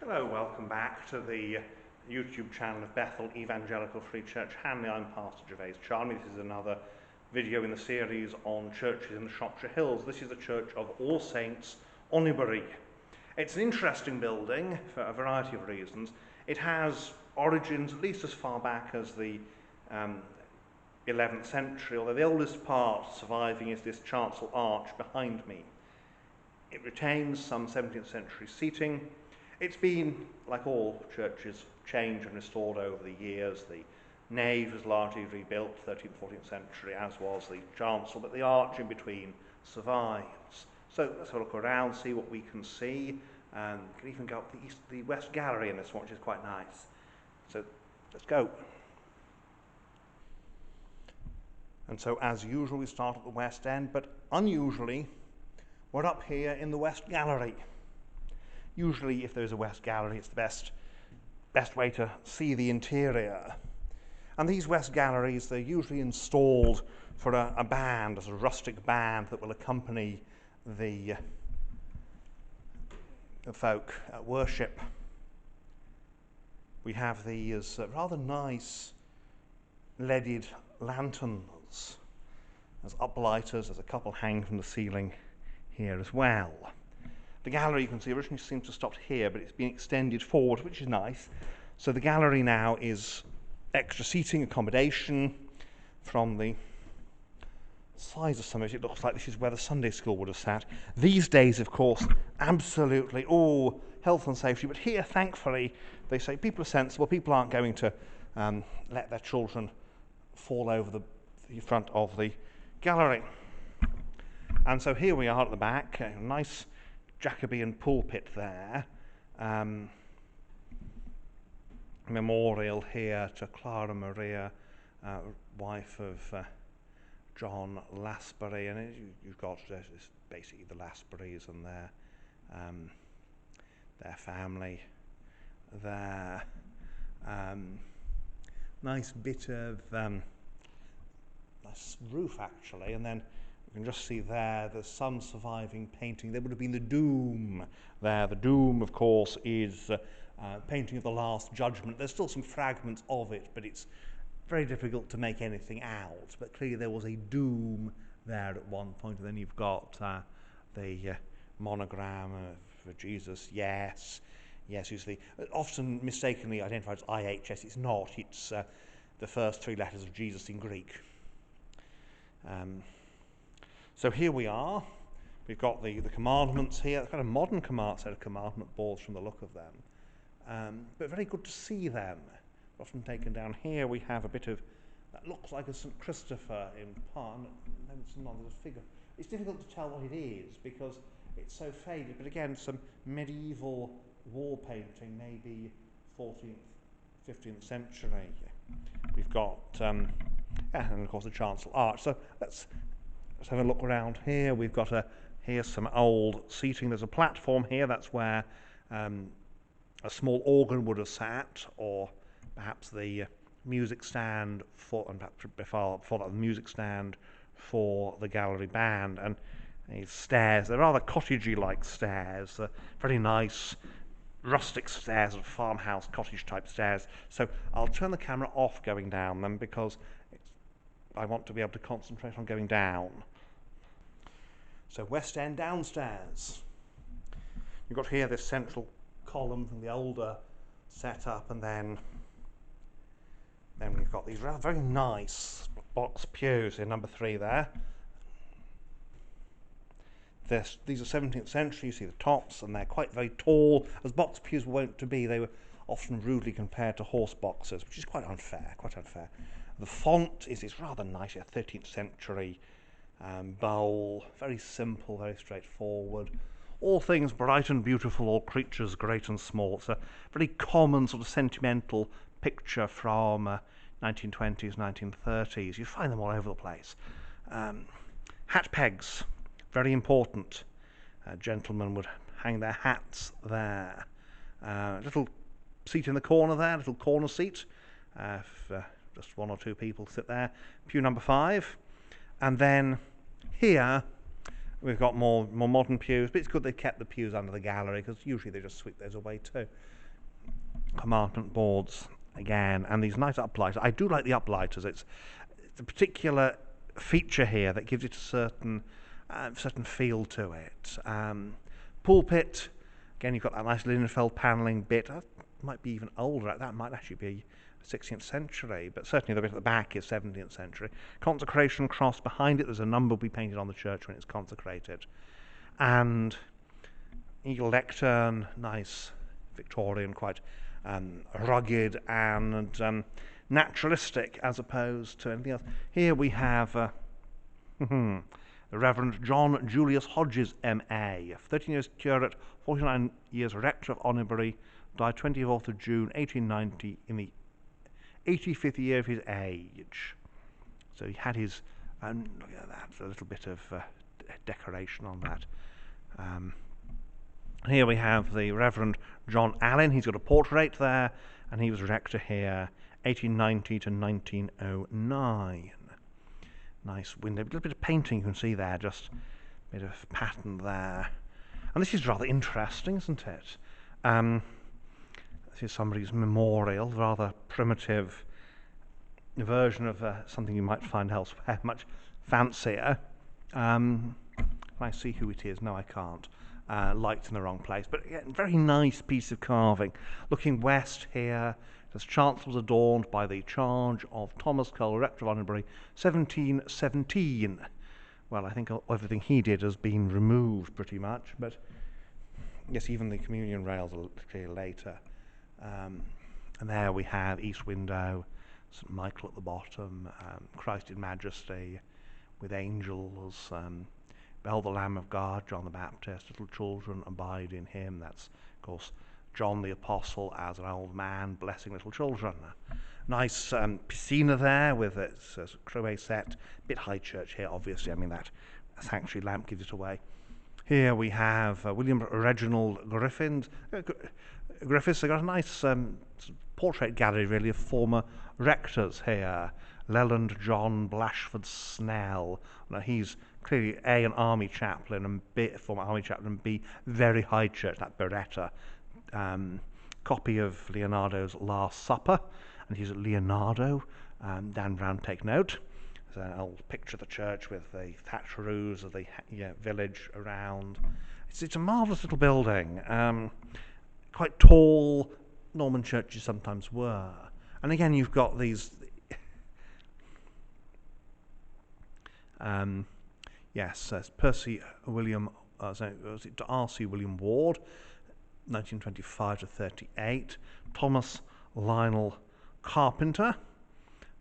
Hello, welcome back to the YouTube channel of Bethel Evangelical Free Church Hanley. I'm Pastor Gervais Charnley. This is another video in the series on churches in the Shropshire Hills. This is the Church of All Saints, Onibury. It's an interesting building for a variety of reasons. It has origins at least as far back as the 11th century, although the oldest part surviving is this chancel arch behind me. It retains some 17th century seating. It's been, like all churches, changed and restored over the years. The nave was largely rebuilt 13th, 14th century, as was the chancel, but the arch in between survives. So let's have a look around, see what we can see. And we can even go up the west gallery in this one, which is quite nice. So let's go. And so, as usual, we start at the west end, but unusually, we're up here in the west gallery. Usually, if there's a west gallery, it's the best way to see the interior. And these west galleries, they're usually installed for a band, as a rustic band that will accompany the folk at worship. We have these rather nice leaded lanterns as uplighters. There's a couple hanging from the ceiling here as well. The gallery, you can see, originally seems to have stopped here, but it's been extended forward, which is nice. So the gallery now is extra seating, accommodation. From the size of some of it, it looks like this is where the Sunday school would have sat. These days, of course, absolutely, health and safety. But here, thankfully, they say people are sensible. People aren't going to let their children fall over the front of the gallery. And so here we are at the back, a nice Jacobean pulpit there. Memorial here to Clara Maria, wife of John Lasbury, and you've got basically the Lasburys and their family there. Nice bit of nice roof actually, and then you can just see there's some surviving painting. There would have been the Doom there. The Doom, of course, is painting of the Last Judgment. There's still some fragments of it, but it's very difficult to make anything out. But clearly there was a Doom there at one point. And then you've got the monogram of Jesus, yes, usually often mistakenly identified as IHS. It's not. It's the first three letters of Jesus in Greek. So here we are. We've got the commandments here. It's kind of modern set of commandment boards from the look of them. But very good to see them. Often taken down here. We have a bit of, that looks like a St. Christopher in part. No, it's not, there's a figure. It's difficult to tell what it is because it's so faded. But again, some medieval wall painting, maybe 14th, 15th century. We've got, and of course the chancel arch. So let's have a look around here. We've got here's some old seating. There's a platform here. That's where a small organ would have sat, or perhaps the music stand and perhaps before that, the music stand for the gallery band. And these stairs, they're rather cottagey-like stairs, very nice rustic stairs, of farmhouse cottage-type stairs. So I'll turn the camera off going down them because I want to be able to concentrate on going down. So West End downstairs. You've got here this central column from the older setup, and then we've got these very nice box pews in number 3 there. These are 17th century. You see the tops, and they're very tall. As box pews were wont to be, they were often rudely compared to horse boxes, which is quite unfair. The font is this rather nice 13th century bowl, very simple, very straightforward. All things bright and beautiful, all creatures great and small. It's a very common sort of sentimental picture from 1920s, 1930s. You find them all over the place. Hat pegs, very important. Gentlemen would hang their hats there. Little seat in the corner there, little corner seat. If just one or two people sit there. Pew number 5. And then here, We've got more modern pews, but it's good they kept the pews under the gallery, because usually they just sweep those away too. Commandment boards again, and these nice uplighters. I do like the uplighters. It's a particular feature here that gives it a certain feel to it. Pulpit, again, you've got that nice Linenfeld panelling bit. That might be even older. That might actually be 16th century, but certainly the bit at the back is 17th century. Consecration cross behind it. There's a number we painted on the church when it's consecrated. And eagle lectern, nice Victorian, quite rugged and naturalistic as opposed to anything else. Here we have the Reverend John Julius Hodges, M.A., 13 years curate, 49 years rector of Onibury, died 24th of June 1890 in the 85th year of his age. So he had his, look at that, a little bit of decoration on that. Here we have the Reverend John Allen. He's got a portrait there, and he was rector here 1890 to 1909. Nice window, a little bit of painting you can see there, just a bit of pattern there. And this is rather interesting, isn't it? This is somebody's memorial, rather primitive version of something you might find elsewhere, much fancier. Can I see who it is? No, I can't. Lights in the wrong place. But again, very nice piece of carving. Looking west here, this chancel was adorned by the charge of Thomas Cole, rector of Onibury, 1717. Well, I think everything he did has been removed pretty much, but yes, even the communion rails are clear later. And there we have east window, St. Michael at the bottom, Christ in Majesty with angels, Behold the Lamb of God, John the Baptist, little children abide in him. That's, of course, John the Apostle as an old man blessing little children. Nice piscina there with its crouet set. Bit high church here, obviously. I mean, that sanctuary lamp gives it away. Here we have William Reginald Griffiths. They got a nice portrait gallery, really, of former rectors here. Leland John Blashford Snell. Now, he's clearly A, an army chaplain, and B, former army chaplain, and B, very high church, that Beretta. Copy of Leonardo's Last Supper, and he's Leonardo. Dan Brown, take note. There's an old picture of the church with the thatched roofs of the village around. It's a marvellous little building. Quite tall, Norman churches sometimes were. And again, you've got these... yes, Percy William... was it R.C. William Ward, 1925 to 38. Thomas Lionel Carpenter,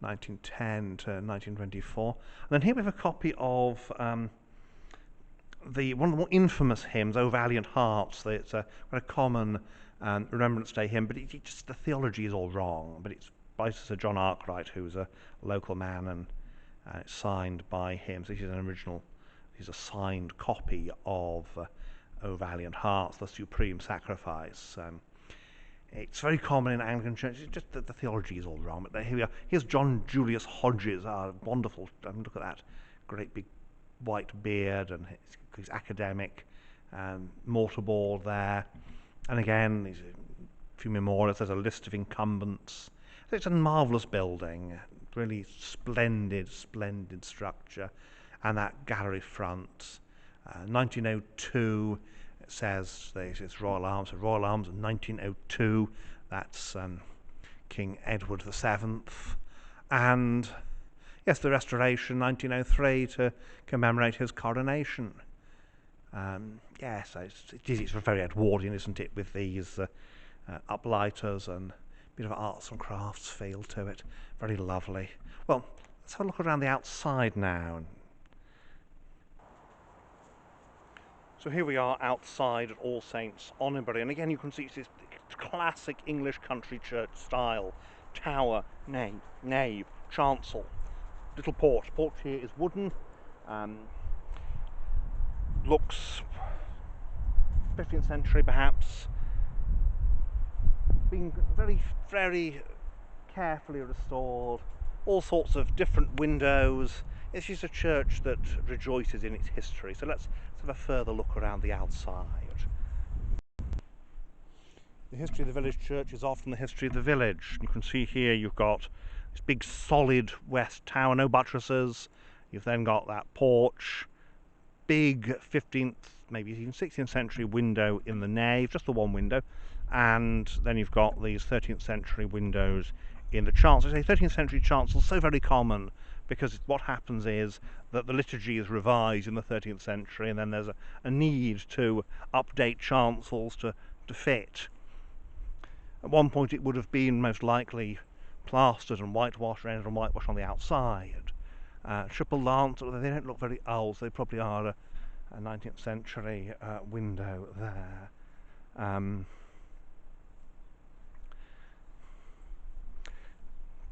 1910 to 1924. And then here we have a copy of one of the more infamous hymns, O Valiant Hearts. It's a very common Remembrance Day hymn, but just the theology is all wrong. But it's by Sir John Arkwright, who's a local man, and it's signed by him. So this is an original, this is a signed copy of O Valiant Hearts, the Supreme Sacrifice. It's very common in Anglican Church. It's just that the theology is all wrong. But here we are. Here's John Julius Hodges, wonderful. Look at that great big white beard and his academic mortarboard there. And again, there's a few memorials. There's a list of incumbents. It's a marvellous building, really splendid structure. And that gallery front, 1902. It says it's Royal Arms. Royal Arms in 1902. That's King Edward VII. And yes, the Restoration, 1903, to commemorate his coronation. Yes, it's very Edwardian, isn't it, with these uplighters and a bit of arts and crafts feel to it. Very lovely. Well, let's have a look around the outside now. So here we are outside at All Saints, Onibury, and again you can see it's this classic English country church style. Tower, nave, chancel, little porch. Porch here is wooden, looks 15th century perhaps, being very, very carefully restored, all sorts of different windows. It's just a church that rejoices in its history. So let's Let's have a further look around the outside. The history of the village church is often the history of the village. You can see here you've got this big solid west tower, no buttresses. You've then got that porch, big 15th, maybe even 16th century window in the nave, just the one window, and then you've got these 13th century windows in the chancel. I say 13th century chancel, so very common, because what happens is that the liturgy is revised in the 13th century, and then there's a need to update chancels to fit. At one point it would have been most likely plastered and whitewashed, rendered and whitewashed on the outside. Triple lance, although they don't look very old, so they probably are a 19th century window there.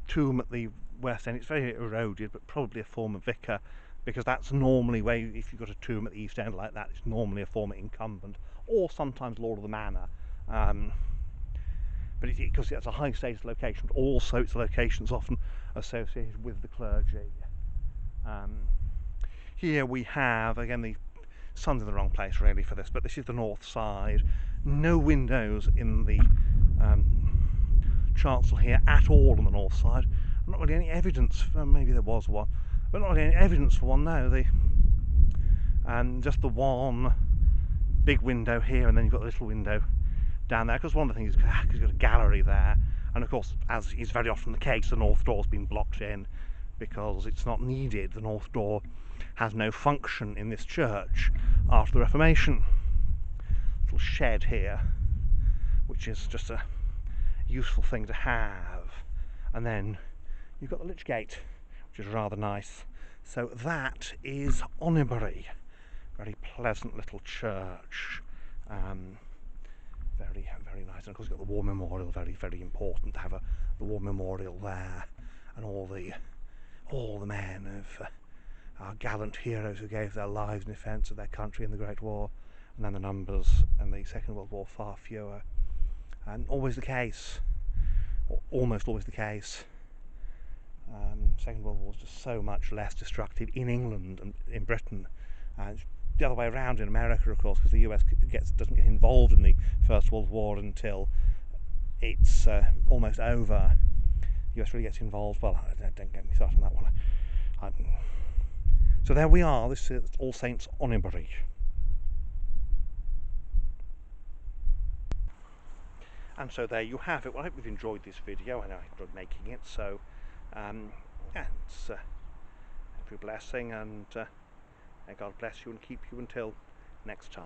Tomb at the west end, it's very eroded, but probably a former vicar, because that's normally where, if you've got a tomb at the east end like that, it's normally a former incumbent, or sometimes lord of the manor. But because it's a high status location, but also its location's often associated with the clergy. Here we have, again, the sun's in the wrong place really for this, but this is the north side. No windows in the chancel here at all on the north side. Not really any evidence, maybe there was one, but not really any evidence for one, no. Just the one big window here, and then you've got the little window down there, because one of the things is you've got a gallery there, and of course, as is very often the case, the north door's been blocked in because it's not needed. The north door has no function in this church after the Reformation. Little shed here, which is just a useful thing to have, and then you've got the Lich Gate, which is rather nice. So that is Onibury, very pleasant little church. Very, very nice, and of course you've got the War Memorial, very, very important to have the War Memorial there, and all the men of our gallant heroes who gave their lives in defence of their country in the Great War, and then the numbers in the Second World War far fewer. And always the case, or almost always the case, Second World War was just so much less destructive in England and in Britain. It's the other way around in America, of course, because the US doesn't get involved in the First World War until it's almost over. The US really gets involved. Well, don't get me started on that one. So there we are. This is All Saints Onibury. And so there you have it. Well, I hope you've enjoyed this video. I know I enjoyed making it. So yeah, it's every blessing, and may God bless you and keep you until next time.